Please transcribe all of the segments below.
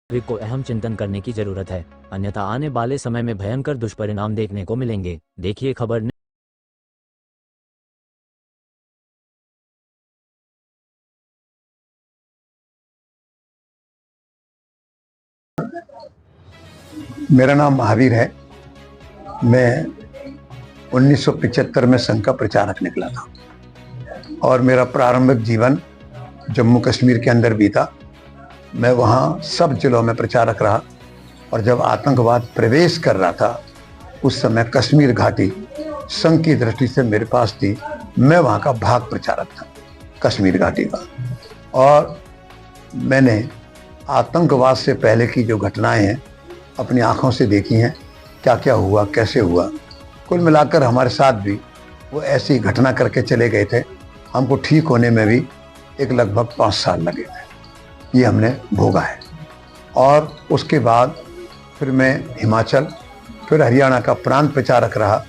नागरिक को अहम चिंतन करने की जरूरत है, अन्यथा आने वाले समय में भयंकर दुष्परिणाम देखने को मिलेंगे। देखिए खबर। मेरा नाम महावीर है। मैं 1975 में संघ का प्रचारक निकला था और मेरा प्रारंभिक जीवन जम्मू कश्मीर के अंदर बीता। मैं वहाँ सब जिलों में प्रचारक रहा और जब आतंकवाद प्रवेश कर रहा था उस समय कश्मीर घाटी संघ की दृष्टि से मेरे पास थी। मैं वहाँ का भाग प्रचारक था कश्मीर घाटी का। और मैंने आतंकवाद से पहले की जो घटनाएं हैं अपनी आंखों से देखी हैं, क्या क्या हुआ, कैसे हुआ। कुल मिलाकर हमारे साथ भी वो ऐसी घटना करके चले गए थे। हमको ठीक होने में भी एक लगभग 5 साल लगे थे। ये हमने भोगा है। और उसके बाद फिर मैं हिमाचल, फिर हरियाणा का प्रांत प्रचारक रहा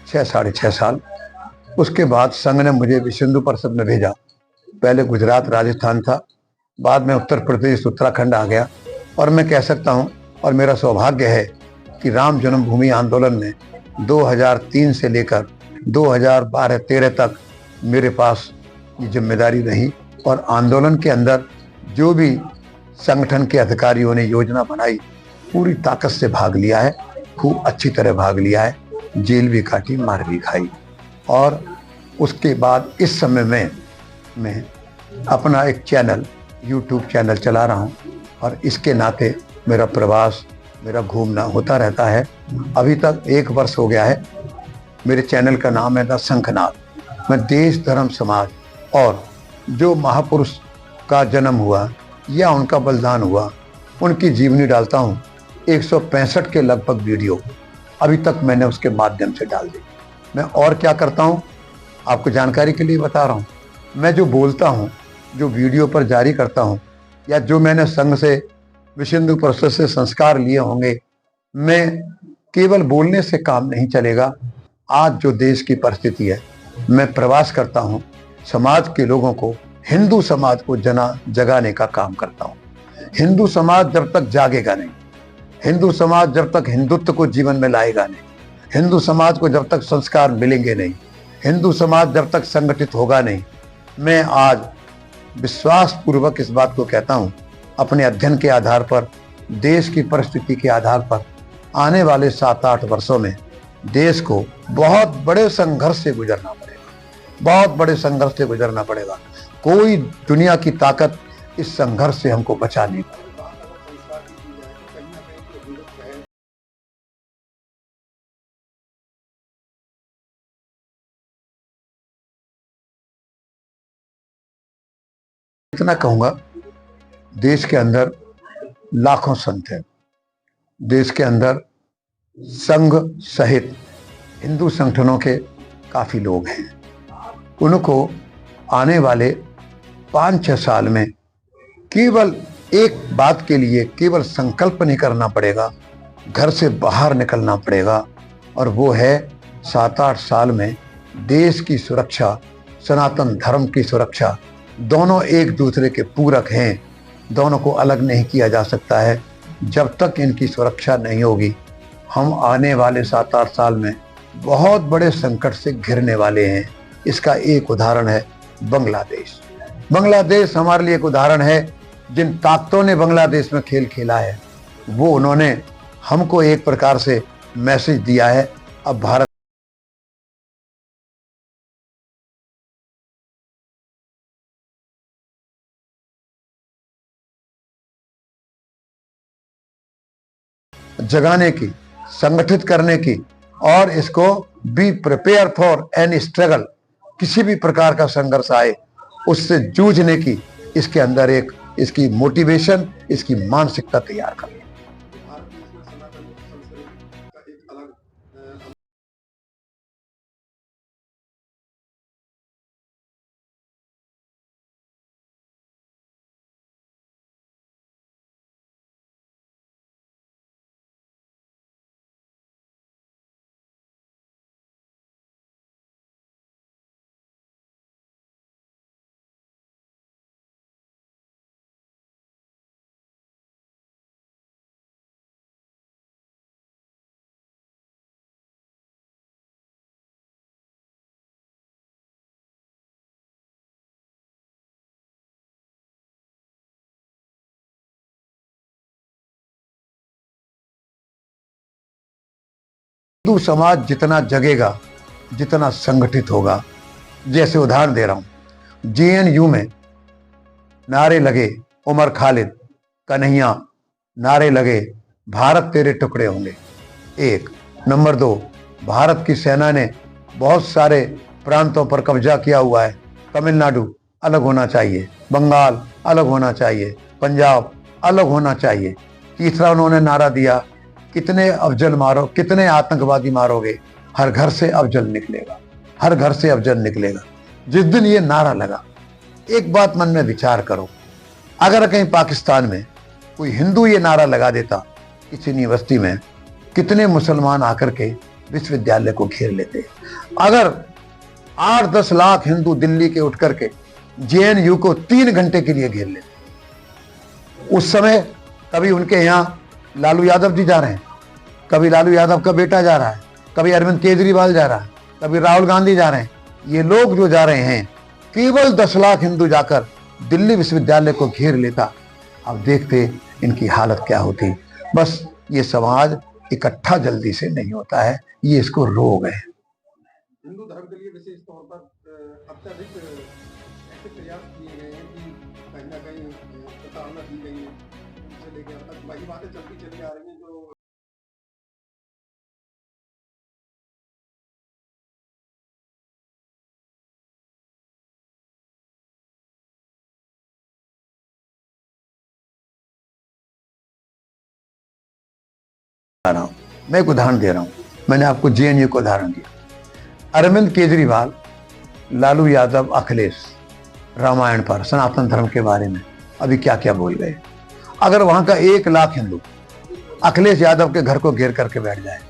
6 साढ़े 6 साल। उसके बाद संघ ने मुझे विश्व हिंदू परिषद में भेजा। पहले गुजरात राजस्थान था, बाद में उत्तर प्रदेश उत्तराखंड आ गया। और मैं कह सकता हूँ और मेरा सौभाग्य है कि राम जन्मभूमि आंदोलन में 2003 से लेकर 2012-13 तक मेरे पास ये जिम्मेदारी रही। और आंदोलन के अंदर जो भी संगठन के अधिकारियों ने योजना बनाई पूरी ताकत से भाग लिया है, खूब अच्छी तरह भाग लिया है। जेल भी काटी, मार भी खाई। और उसके बाद इस समय में मैं अपना एक चैनल, यूट्यूब चैनल चला रहा हूँ और इसके नाते मेरा प्रवास, मेरा घूमना होता रहता है। अभी तक 1 वर्ष हो गया है। मेरे चैनल का नाम है द शंखनाद। मैं देश, धर्म, समाज और जो महापुरुष का जन्म हुआ या उनका बलिदान हुआ उनकी जीवनी डालता हूँ। 165 के लगभग वीडियो अभी तक मैंने उसके माध्यम से डाल दी। मैं और क्या करता हूँ आपको जानकारी के लिए बता रहा हूँ। मैं जो बोलता हूँ, जो वीडियो पर जारी करता हूँ, या जो मैंने संघ से, विश्व हिंदू परिषद से संस्कार लिए होंगे, मैं केवल बोलने से काम नहीं चलेगा। आज जो देश की परिस्थिति है, मैं प्रवास करता हूँ, समाज के लोगों को, हिंदू समाज को जगाने का काम करता हूँ। हिंदू समाज जब तक जागेगा नहीं, हिंदू समाज जब तक हिंदुत्व को जीवन में लाएगा नहीं, हिंदू समाज को जब तक संस्कार मिलेंगे नहीं, हिंदू समाज जब तक संगठित होगा नहीं, मैं आज विश्वास पूर्वक इस बात को कहता हूं, अपने अध्ययन के आधार पर, देश की परिस्थिति के आधार पर, आने वाले 7-8 वर्षों में देश को बहुत बड़े संघर्ष से गुजरना पड़ेगा। बहुत बड़े संघर्ष से गुजरना पड़ेगा। कोई दुनिया की ताकत इस संघर्ष से हमको बचा नहीं पाएगी। इतना कहूंगा, देश के अंदर लाखों संत हैं। देश के अंदर संघ सहित हिंदू संगठनों के काफी लोग हैं। उनको आने वाले 5-6 साल में केवल एक बात के लिए केवल संकल्प नहीं करना पड़ेगा, घर से बाहर निकलना पड़ेगा। और वो है 7-8 साल में देश की सुरक्षा, सनातन धर्म की सुरक्षा, दोनों एक दूसरे के पूरक हैं। दोनों को अलग नहीं किया जा सकता है। जब तक इनकी सुरक्षा नहीं होगी, हम आने वाले 7-8 साल में बहुत बड़े संकट से घिरने वाले हैं। इसका एक उदाहरण है बांग्लादेश। बांग्लादेश हमारे लिए एक उदाहरण है। जिन ताकतों ने बांग्लादेश में खेल खेला है, वो उन्होंने हमको एक प्रकार से मैसेज दिया है। अब भारत जगाने की, संगठित करने की, और इसको be prepare for any struggle, किसी भी प्रकार का संघर्ष आए उससे जूझने की, इसके अंदर एक इसकी मोटिवेशन, इसकी मानसिकता तैयार करनी। हिंदू समाज जितना जगेगा, जितना संगठित होगा, जैसे उदाहरण दे रहा हूं, जेएनयू में नारे लगे उमर खालिद, कन्हैया, नारे लगे भारत तेरे टुकड़े होंगे। एक नंबर 2, भारत की सेना ने बहुत सारे प्रांतों पर कब्जा किया हुआ है, तमिलनाडु अलग होना चाहिए, बंगाल अलग होना चाहिए, पंजाब अलग होना चाहिए। तीसरा उन्होंने नारा दिया, कितने अफजल मारो, कितने आतंकवादी मारोगे, हर घर से अफजल निकलेगा, हर घर से अफजल निकलेगा। जिस दिन ये नारा लगा, एक बात मन में विचार करो, अगर कहीं पाकिस्तान में कोई हिंदू ये नारा लगा देता किसी यूनिवर्सिटी में, कितने मुसलमान आकर के विश्वविद्यालय को घेर लेते। अगर 8-10 लाख हिंदू दिल्ली के उठ करके जेएनयू को 3 घंटे के लिए घेर लेते, उस समय कभी उनके यहाँ लालू यादव जी जा रहे हैं, कभी लालू यादव का बेटा जा रहा है, कभी अरविंद केजरीवाल जा रहा है, कभी राहुल गांधी जा रहे हैं। ये लोग जो जा रहे हैं, केवल 10 लाख हिंदू जाकर दिल्ली विश्वविद्यालय को घेर लेता, अब देखते इनकी हालत क्या होती। बस ये समाज इकट्ठा जल्दी से नहीं होता है, ये इसको रोग है। हिंदू धर्म के लिए विशेष तौर पर अत्यधिक ऐसे प्रयास किए गए हैं कि कहीं ना कहीं प्रताड़ना दी गई है, उनसे लेकर अब तक वही बातें चलती चली आ रही हैं जो मैं एक उदाहरण दे रहा हूं, मैंने आपको जेएनयू का उदाहरण दिया। अरविंद केजरीवाल, लालू यादव, अखिलेश रामायण पर, सनातन धर्म के बारे में अभी क्या क्या बोल गए। अगर वहां का 1 लाख हिंदू अखिलेश यादव के घर को घेर करके बैठ जाए,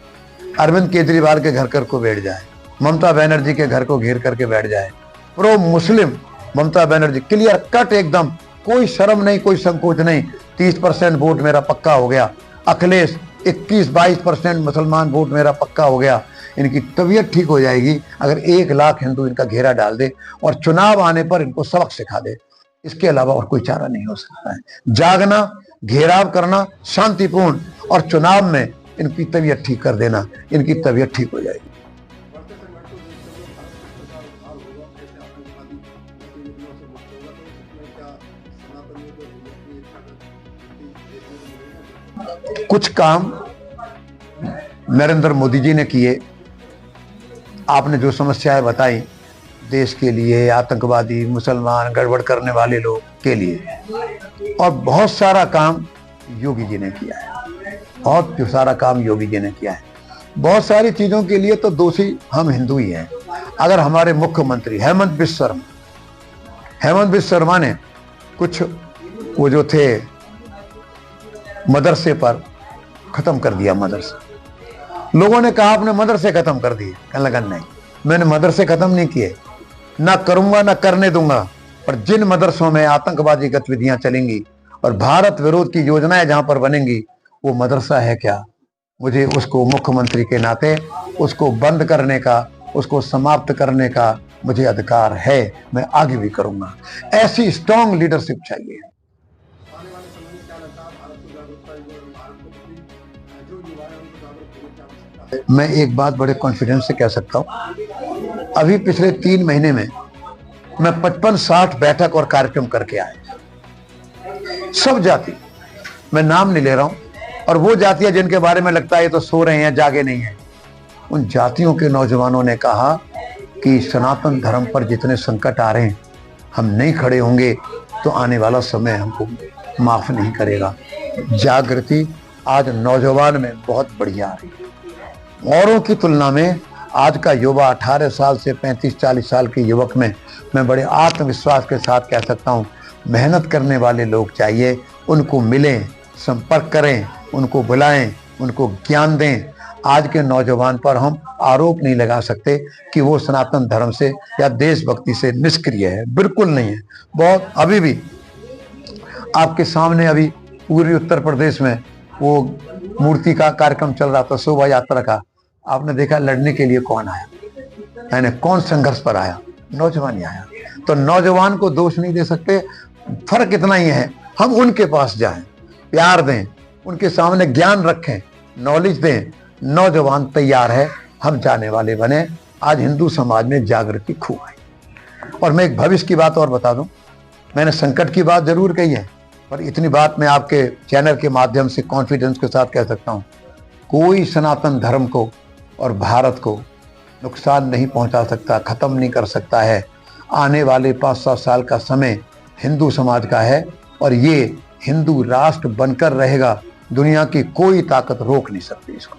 अरविंद केजरीवाल के घर कर को बैठ जाए, ममता बनर्जी के घर को घेर करके बैठ जाए, प्रो मुस्लिम ममता बनर्जी क्लियर कट एकदम, कोई शर्म नहीं, कोई संकोच नहीं, 30% वोट मेरा पक्का हो गया, अखिलेश 21-22% मुसलमान वोट मेरा पक्का हो गया, इनकी तबीयत ठीक हो जाएगी अगर 1 लाख हिंदू इनका घेरा डाल दे और चुनाव आने पर इनको सबक सिखा दे। इसके अलावा और कोई चारा नहीं हो सकता है। जागना, घेराव करना शांतिपूर्ण, और चुनाव में इनकी तबीयत ठीक कर देना, इनकी तबीयत ठीक हो जाएगी। बढ़ते संघर्ष को देखते हुए भारत किस प्रकार उद्धार होगा, कैसे आतंकवादी गतिविधियों से मुक्त होगा, तो इसमें क्या सनातनियों को अपनी इच्छा देखने को मिलेगा? कुछ काम नरेंद्र मोदी जी ने किए, आपने जो समस्याएं बताई देश के लिए, आतंकवादी, मुसलमान, गड़बड़ करने वाले लोग के लिए, और बहुत सारा काम योगी जी ने किया है, बहुत सारा काम योगी जी ने किया है। बहुत सारी चीजों के लिए तो दोषी हम हिंदू ही हैं। अगर हमारे मुख्यमंत्री हेमंत बिस्व शर्मा ने कुछ वो जो थे मदरसे पर खत्म कर दिया, मदरसे, लोगों ने कहा आपने मदरसे खत्म कर दिए, कहने लगा नहीं, मैंने मदरसे खत्म नहीं किए, ना करूंगा ना करने दूंगा, पर जिन मदरसों में आतंकवादी गतिविधियां चलेंगी और भारत विरोध की योजनाएं जहां पर बनेंगी, वो मदरसा है क्या, मुझे उसको मुख्यमंत्री के नाते उसको बंद करने का, उसको समाप्त करने का मुझे अधिकार है, मैं आगे भी करूंगा। ऐसी स्ट्रॉन्ग लीडरशिप चाहिए। आने वाले समय में क्या लगता है भारत को जागरूकता और भारत को प्रति जो युवा है उनको जागरूक होने की आवश्यकता है? मैं एक बात बड़े कॉन्फिडेंस से कह सकता हूं, अभी पिछले 3 महीने में मैं 55-60 बैठक और कार्यक्रम करके आया। सब जाति, मैं नाम नहीं ले रहा हूं, और वो जातियां जिनके बारे में लगता है ये तो सो रहे हैं, जागे नहीं हैं, उन जातियों के नौजवानों ने कहा कि सनातन धर्म पर जितने संकट आ रहे हैं, हम नहीं खड़े होंगे तो आने वाला समय हमको माफ नहीं करेगा। जागृति आज नौजवान में बहुत बढ़िया आ रही है। औरों की तुलना में आज का युवा 18 साल से 35-40 साल के युवक में मैं बड़े आत्मविश्वास के साथ कह सकता हूँ, मेहनत करने वाले लोग चाहिए, उनको मिलें, संपर्क करें, उनको बुलाएं, उनको ज्ञान दें। आज के नौजवान पर हम आरोप नहीं लगा सकते कि वो सनातन धर्म से या देशभक्ति से निष्क्रिय है, बिल्कुल नहीं है। बहुत अभी भी आपके सामने अभी पूर्वी उत्तर प्रदेश में वो मूर्ति का कार्यक्रम चल रहा था, शोभा यात्रा का, आपने देखा लड़ने के लिए कौन आया, यानी कौन संघर्ष पर आया, नौजवान ही आया। तो नौजवान को दोष नहीं दे सकते, फर्क इतना ही है, हम उनके पास जाएं, प्यार दें, उनके सामने ज्ञान रखें, नॉलेज दें, नौजवान तैयार है, हम जाने वाले बने। आज हिंदू समाज में जागृति खूब आई। और मैं एक भविष्य की बात और बता दूं, मैंने संकट की बात जरूर कही है, पर इतनी बात मैं आपके चैनल के माध्यम से कॉन्फिडेंस के साथ कह सकता हूं, कोई सनातन धर्म को और भारत को नुकसान नहीं पहुंचा सकता, खत्म नहीं कर सकता है। आने वाले 5-7 साल का समय हिंदू समाज का है और ये हिंदू राष्ट्र बनकर रहेगा। दुनिया की कोई ताकत रोक नहीं सकती इसको।